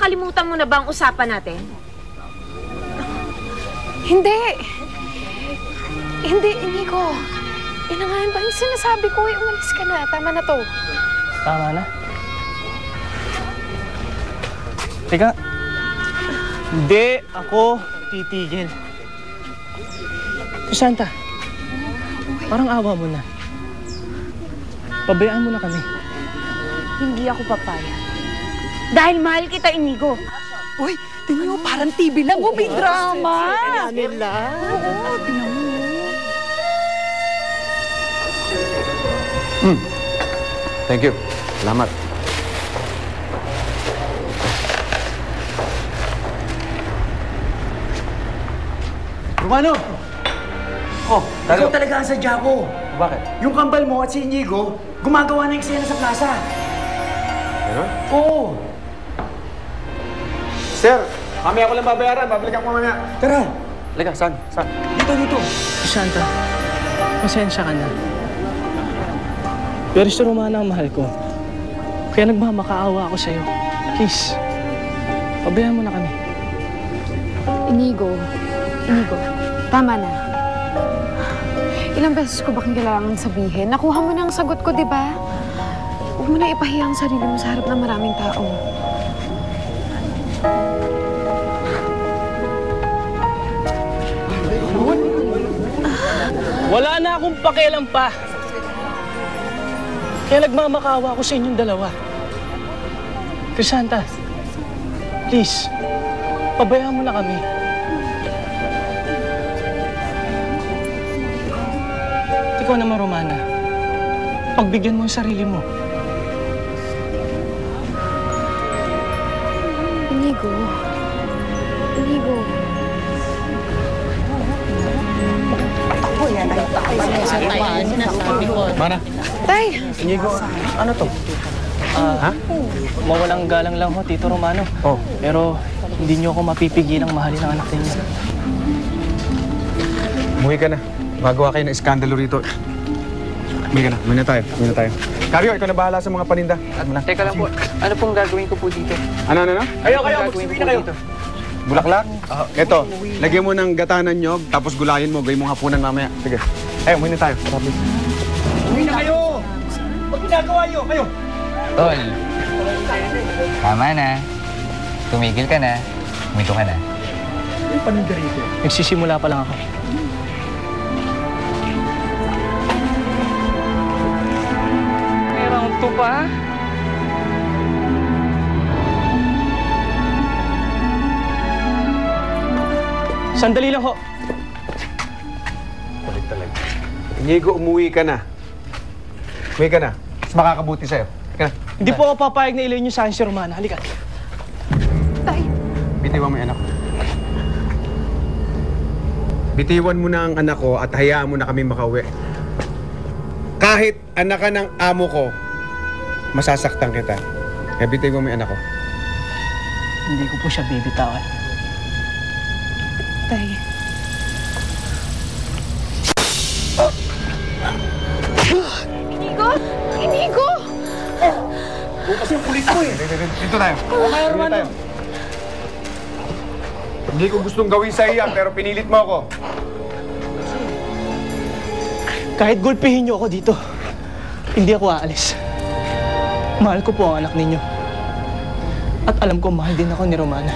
nakalimutan mo na ba ang usapan natin? Hindi. Hindi, Inigo. Yan na nga yung ba yung sinasabi ko, umalis ka na. Tama na to. Tama na. Teka. Hindi ako titigil. Santa, parang awa mo na. Pabayaan mo na kami. Hindi ako papayag. Dahil mahal kita, Inigo. Uy, tingnan mo, parang TV lang. May drama. Kayanin lang. Oo, tingnan mo. Thank you. Salamat. Romano! Oh, Ikaw talaga ang sadya ko. Bakit? Yung kambal mo at si Inigo, gumagawa ng eksena sa plaza. Ano? Oo. Sir, kami ako lang babayaran. Babalik ako mamaya. Tara, Halika, saan? Saan? dito. Santa, pasensya ka na. Pero si Romana ang mahal ko. Kaya nagmamakaawa ako sa'yo. Please, pabayaan mo na kami. Inigo, tama na. Ilang beses ko ba kailangan sabihin? Nakuha mo na ang sagot ko, di ba? Huwag mo na ipahiya ang sarili mo sa harap ng maraming tao. Wala na akong pakialam pa. Kaya nagmamakaawa ako sa inyong dalawa. Crisanta, please, pabayaan mo na kami. Ikaw naman, Romana. Pagbigyan mo ang sarili mo. Inigo. Mana? Tay! Inigo, ano to? Ha? Mawalang galang lang ho, Tito Romano. Oh. Pero hindi niyo ako mapipigilang mahalin ang anak ninyo. Umuwi ka na. Magawa kayo ng iskandalo rito. Umuwi ka na. Umuwi na tayo. Cario, ikaw na bahala sa mga paninda. Teka lang po, ano pong gagawin ko po dito? Ano? Kayo, Gagawin ko po dito. Bulaklak? Ito, lagyan mo ng gata ng nyog, tapos gulayin mo, gawin mo hapunan mamaya. Sige. Umuwi na tayo. Uwi na kayo! Pag ginagawa nyo, kayo! Tol, tama na. Tumigil ka na. Humito ka na. Yung paninda rito. Nagsisimula pa lang ako. May round 2 pa? Sandali lang ho. Balik talaga. Inigo, umuwi ka na. Umuwi ka na. Mas makakabuti sa'yo. Ka na. Hindi po ako papayag na ilayin niyo sa akin si Romana. Halika. Tay! Bitiwan mo yung anak ko. Bitiwan mo na ang anak ko at hayaan mo na kami makauwi. Kahit anak ka ng amo ko, masasaktan kita. Kaya bitiwan mo yung anak ko. Hindi ko po siya bibitawan. Tay. Inigo! Bukas yung pulis ko eh. Dito tayo. Dito tayo. Hindi ko gustong gawin sa iya, pero pinilit mo ako. Kahit gulpihin niyo ako dito, hindi ako aalis. Mahal ko po ang anak ninyo. At alam ko mahal din ako ni Romana.